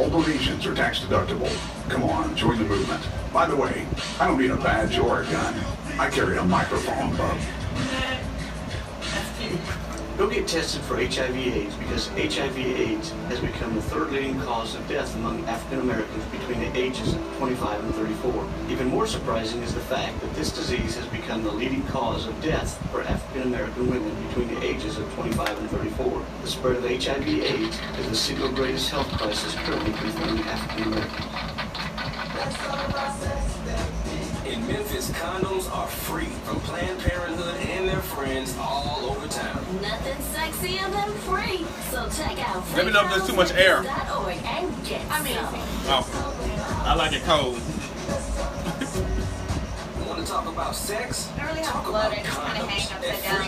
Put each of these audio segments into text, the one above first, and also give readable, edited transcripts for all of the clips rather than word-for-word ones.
All donations are tax deductible. Come on, join the movement. By the way, I don't need a badge or a gun. I carry a microphone, bub. Go get tested for HIV/AIDS because HIV/AIDS has become the third leading cause of death among African Americans between the ages of 25 and 34. Even more surprising is the fact that this disease has become the leading cause of death for African American women between the ages of 25 and 34. The spread of HIV/AIDS is the single greatest health crisis currently confronting African Americans. In Memphis, condoms are free from Planned Parenthood and their friends all over town. Nothing sexier than free. So check out Let me know if there's too much air. and get some. Oh, I like it cold. Want to talk about sex? I really have Talk blood. about I just kind of hang condoms upside at down.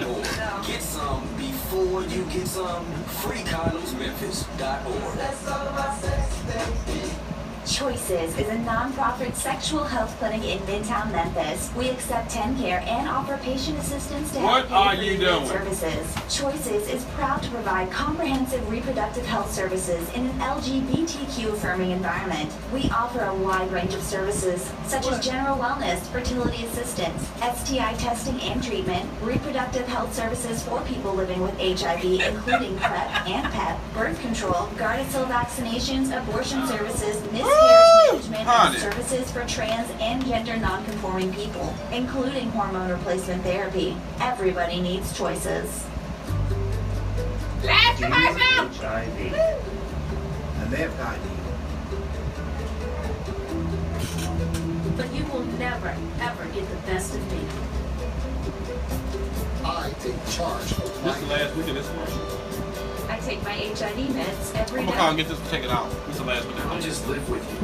freecondomsmemphis.org. Get some before you get some. freecondomsmemphis.org. Choices is a non-profit sexual health clinic in Midtown Memphis. We accept TennCare and offer patient assistance to help What are pay for you treatment doing? services. Choices is proud to provide comprehensive reproductive health services in an LGBTQ-affirming environment. We offer a wide range of services, such as general wellness, fertility assistance, STI testing and treatment, reproductive health services for people living with HIV, including PrEP and PEP, birth control, Gardasil vaccinations, abortion services, miscarriage management, and services for trans and gender non-conforming people, including hormone replacement therapy. Everybody needs choices. Laugh to myself! HIV. And they've died. But you will never, ever get the best of me. I take charge of This is the last week of this month. I take my HIV meds every I'm day. gonna call and get this taken out. This is the last week. I'll just live with you.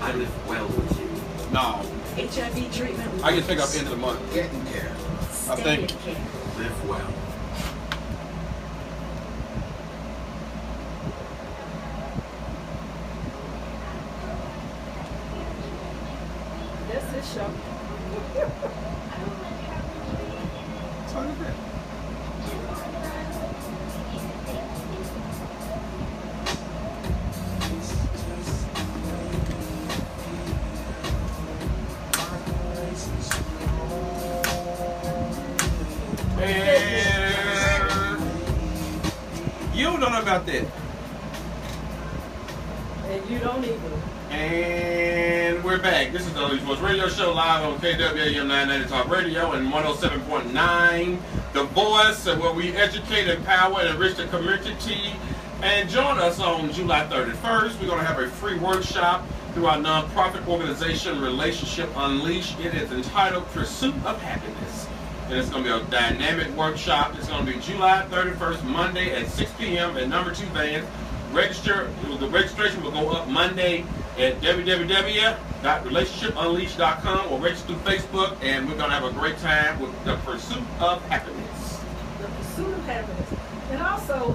I live well with you. No, HIV treatment. I get picked up end of the month. getting care. I think. Stay in care. Live well. That's his show. You don't know about that. And you don't either. And we're back. This is the Unleashed Voice Radio Show live on KWAM 990 Talk Radio and 107.9 The Voice, where we educate, empower, and enrich the community. And join us on July 31st. We're going to have a free workshop through our nonprofit organization, Relationship Unleashed. It is entitled Pursuit of Happiness. And it's going to be a dynamic workshop. It's going to be July 31st, Monday at 6 p.m. at number 2 Vans. The registration will go up Monday at www.relationshipunleashed.com or register through Facebook, and we're going to have a great time with the Pursuit of Happiness. The pursuit of happiness. And also,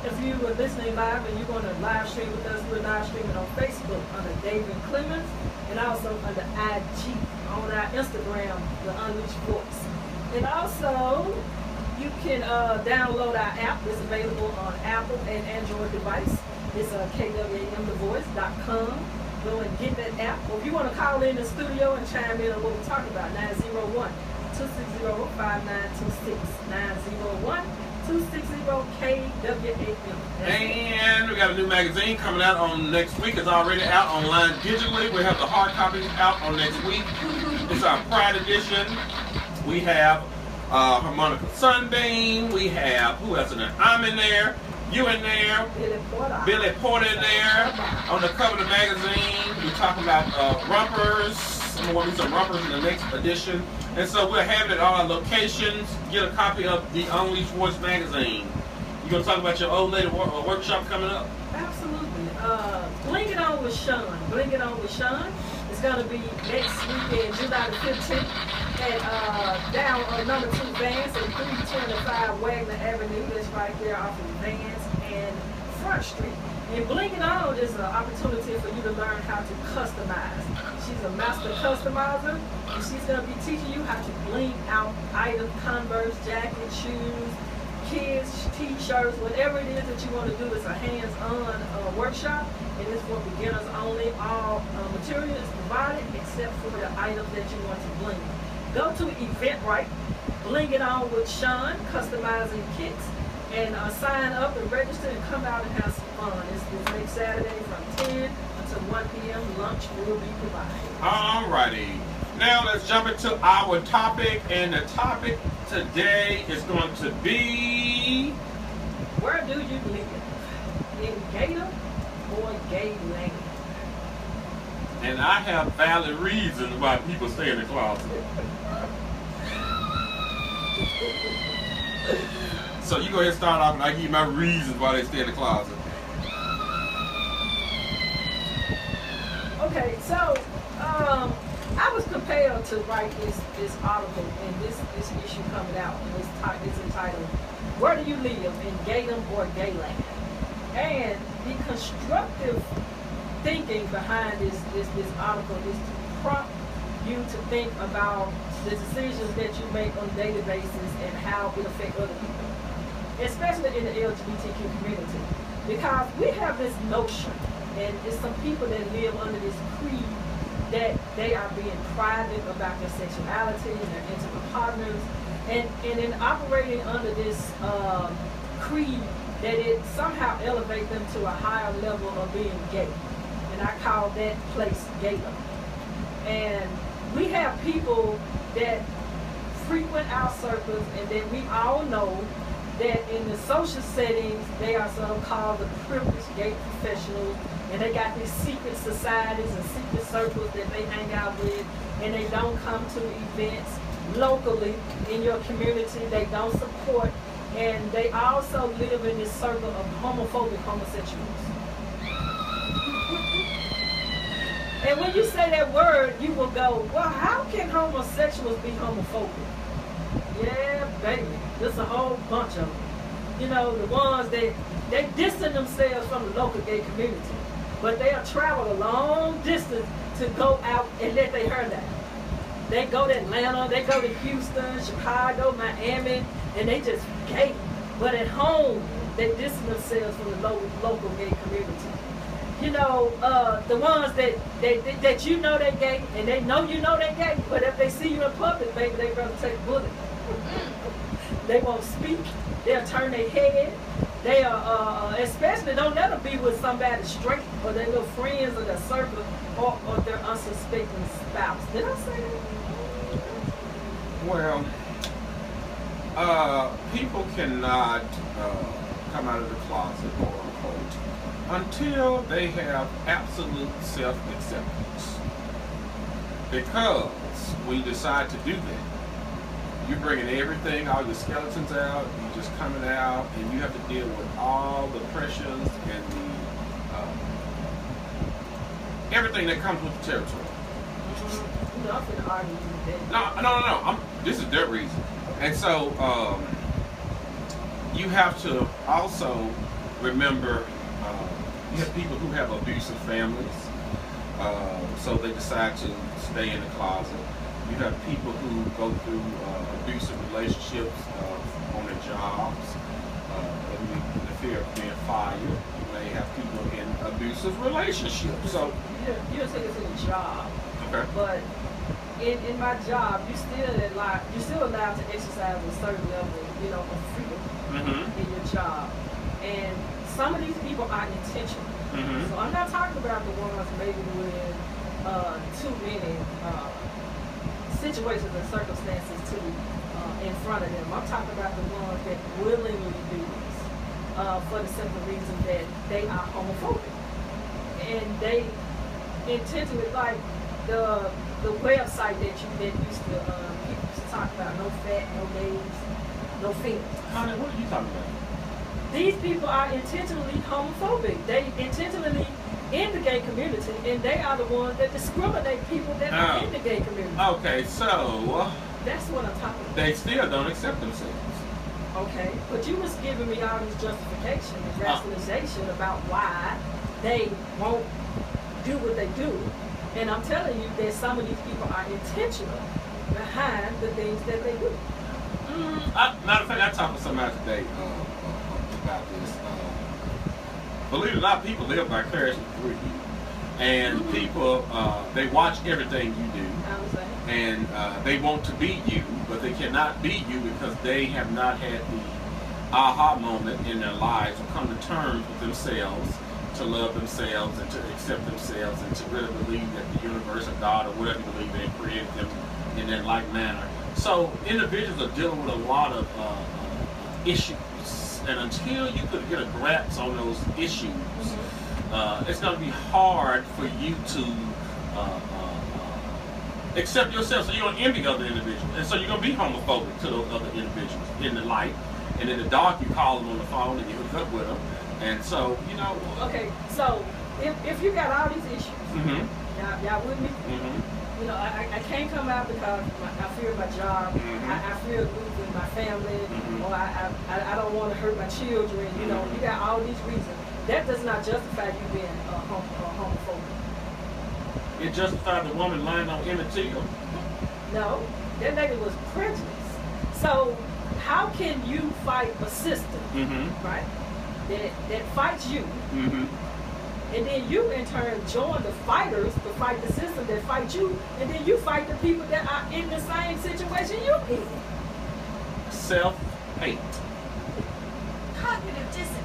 if you were listening live and you're going to live stream with us, we're live streaming on Facebook under David Clemens and also under IG on our Instagram, The Unleashed Voice. And also, you can download our app. It's available on Apple and Android device. It's kwamthevoice.com. Go and get that app. Or if you want to call in the studio and chime in on what we're talking about, 901-260-5926. 901-260-KWAM. And we got a new magazine coming out on next week. It's already out online digitally. We have the hard copies out on next week. It's our Pride edition. We have Harmonica Sunbeam. We have, who else in there? I'm in there. You in there. Billy Porter in there. On the cover of the magazine, we're talking about rumpers. I'm going to do some rumpers in the next edition. And so we're having it at all our locations. Get a copy of the Unleashed Voice magazine. You going to talk about your old lady workshop coming up? Absolutely. Bling It On with Sean. Bling It On with Sean. It's going to be next weekend, July the 15th, at down on number 2 Vans at 325 Wagner Avenue. That's right there off of Vans and Front Street. And Bling It On is an opportunity for you to learn how to customize. She's a master customizer, and she's going to be teaching you how to bling out items, Converse, jackets, shoes, kids, t-shirts, whatever it is that you want to do. It's a hands-on workshop, and it's for beginners only. All material is provided except for the items that you want to bling. Go to Eventbrite, Bling It On with Sean, customizing kits, and sign up and register and come out and have some fun. It's next Saturday from 10 until 1 p.m. Lunch will be provided. Alrighty. Now let's jump into our topic, and the topic today is going to be... Where do you live? In Gator or Gayland? And I have valid reasons why people stay in the closet. So you go ahead and start off, and I give you my reasons why they stay in the closet. Okay, so I was compelled to write this article and this issue coming out. And it's entitled, "Where do you live, in Gator or Gayland?" And the constructive thinking behind this article is to prompt you to think about the decisions that you make on a daily basis and how it affects other people, especially in the LGBTQ community. Because we have this notion, and it's some people that live under this creed, that they are being private about their sexuality and their intimate partners, and in operating under this creed, that it somehow elevates them to a higher level of being gay. And I call that place Gator. And we have people that frequent our circles, and that we all know that in the social settings, they are so-called the privileged gay professionals, and they got these secret societies and secret circles that they hang out with, and they don't come to events locally in your community. They don't support, and they also live in this circle of homophobic homosexuals. And when you say that word, you will go, well, how can homosexuals be homophobic? Yeah, baby, there's a whole bunch of them. You know, the ones that they distance themselves from the local gay community, but they'll travel a long distance to go out and let their hair down. They go to Atlanta, they go to Houston, Chicago, Miami, and they just gay. But at home, they distance themselves from the local gay community. You know, the ones that you know they're gay, and they know you know they're gay, but if they see you in public, baby, they'd rather take a bullet. They won't speak. They'll turn their head. They are, especially don't let them be with somebody straight, or their little friends or their circle, or their unsuspecting spouse. Did I say that? Well, people cannot come out of the closet, quote unquote, until they have absolute self-acceptance. Because we decide to do that, you're bringing everything, all your skeletons out, you're just coming out, and you have to deal with all the pressures and the everything that comes with the territory. No. This is their reason. And so you have to also remember, you have people who have abusive families, so they decide to stay in the closet. You have people who go through abusive relationships on their jobs, the fear of being fired. You may have people in abusive relationships. So you don't say it's in a job, okay. But in my job, you're still allowed to exercise a certain level, of freedom in your job. And some of these people are intentional. So I'm not talking about the ones maybe with too many situations and circumstances in front of them. I'm talking about the ones that willingly do this for the simple reason that they are homophobic. And they intentionally, like the website that used to people used to talk about, no fat, no gays, no females. Connie, what are you talking about? These people are intentionally homophobic. They intentionally in the gay community, and they are the ones that discriminate people that are in the gay community. Okay, so that's what I'm talking about. They still don't accept themselves. Okay, but you was giving me all this justification and rationalization about why they won't do what they do, and I'm telling you that some of these people are intentional behind the things that they do. Matter of fact, I talked to somebody today about this. Believe it or not, people live vicariously through you. And people, they watch everything you do. And they want to be you, but they cannot be you because they have not had the aha moment in their lives or come to terms with themselves, to love themselves and to accept themselves and to really believe that the universe or God or whatever you believe in created them in that like manner. So individuals are dealing with a lot of issues, and until you could get a grasp on those issues, it's going to be hard for you to accept yourself. So you're going to envy other individuals, and so you're going to be homophobic to those other individuals in the light, and in the dark you call them on the phone and you hook up with them, and so you know. Okay, so if you got all these issues, y'all with me? You know, I can't come out because I fear my job, I fear losing my family, or I don't want to hurt my children. You know, you got all these reasons. That does not justify you being homophobic. It justified the woman lying on Emmett Till. No, that nigga was prejudiced. So how can you fight a system, right, that fights you, and then you in turn join the fighters to fight the system that fight you, and then you fight the people that are in the same situation you in? Self-hate. Cognitive dissonance.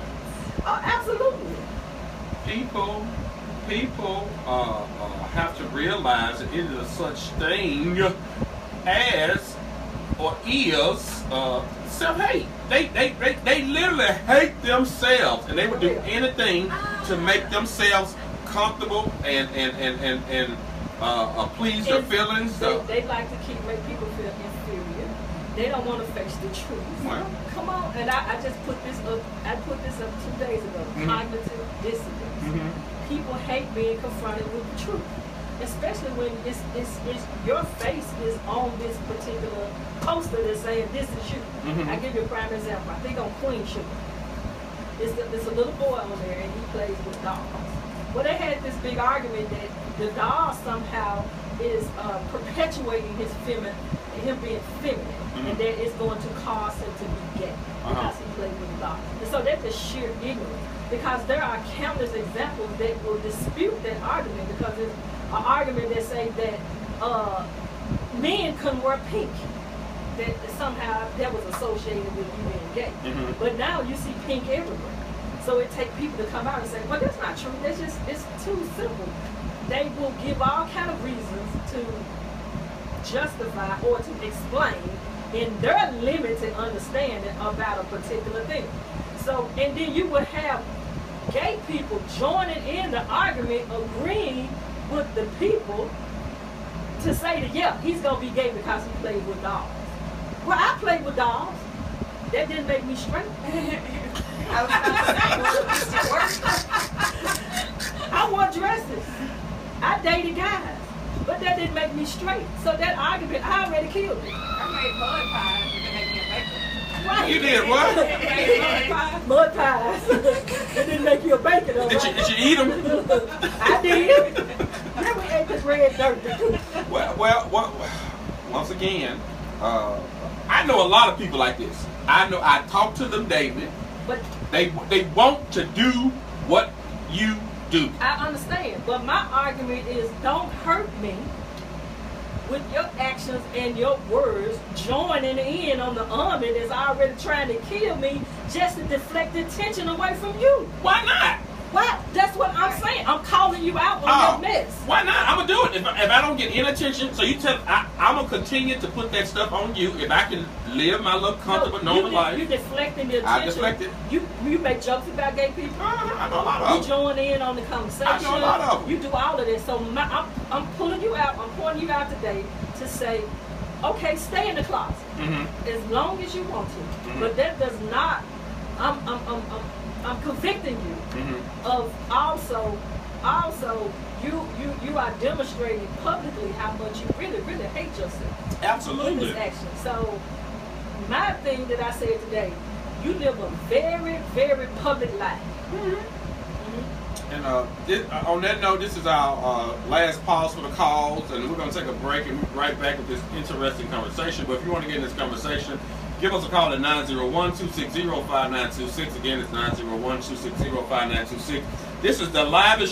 Oh, absolutely. People have to realize that it is such thing as or is self-hate. They literally hate themselves, and they would do anything to make themselves comfortable and please their feelings. They like to make people feel inferior. They don't want to face the truth. Well, come on, and I just put this up. I put this up 2 days ago. Cognitive dissonance. People hate being confronted with the truth, especially when it's your face is on this particular poster that's saying this is you. I give you a prime example. I think on Queen Sugar. There's a little boy on there and he plays with dolls. Well, they had this big argument that the doll somehow is perpetuating him being feminine, and that it's going to cause him to be gay because he plays with a doll. And so that's just sheer ignorance, because there are countless examples that will dispute that argument, because it's an argument that say that men couldn't wear pink. That somehow that was associated with you being gay. But now you see pink everywhere. So it takes people to come out and say, well, that's not true. It's too simple. They will give all kind of reasons to justify or to explain in their limited understanding about a particular thing. So, and then you would have gay people joining in the argument, agreeing with the people to say that, yeah, he's going to be gay because he played with dolls. Well, I played with dolls. That didn't make me straight. I was going to say, I wore dresses. I dated guys. But that didn't make me straight. So that argument, I already killed it. I made mud pies. You can make me a baker. Right. You did what? Mud pies. It didn't make you a baker though. Did you eat them? I did. Then we ate this red dirt. Well, once again, I know a lot of people like this. I talk to them daily. But they want to do what you do. I understand, but my argument is don't hurt me with your actions and your words joining in on the army that's already trying to kill me just to deflect the attention away from you. Why not? Well, that's what I'm saying. I'm calling you out on your mess. Why not? I'm gonna do it. If I don't get any attention, so you tell I'm gonna continue to put that stuff on you if I can live my little comfortable normal life. You're deflecting the attention. I deflect it. You make jokes about gay people. I know a lot of them. You join in on the conversation. I know a lot of them. You do all of this. So I'm pulling you out. I'm pointing you out today to say, okay, stay in the closet as long as you want to. But that does not. I'm convicting you of also you are demonstrating publicly how much you really hate yourself. Absolutely. In this action. So my thing that I said today, you live a very, very public life. And on that note, this is our last pause for the calls, and we're going to take a break and be right back with this interesting conversation. But if you want to get in this conversation, Give us a call at 901-260-5926. Again, it's 901-260-5926. This is the livest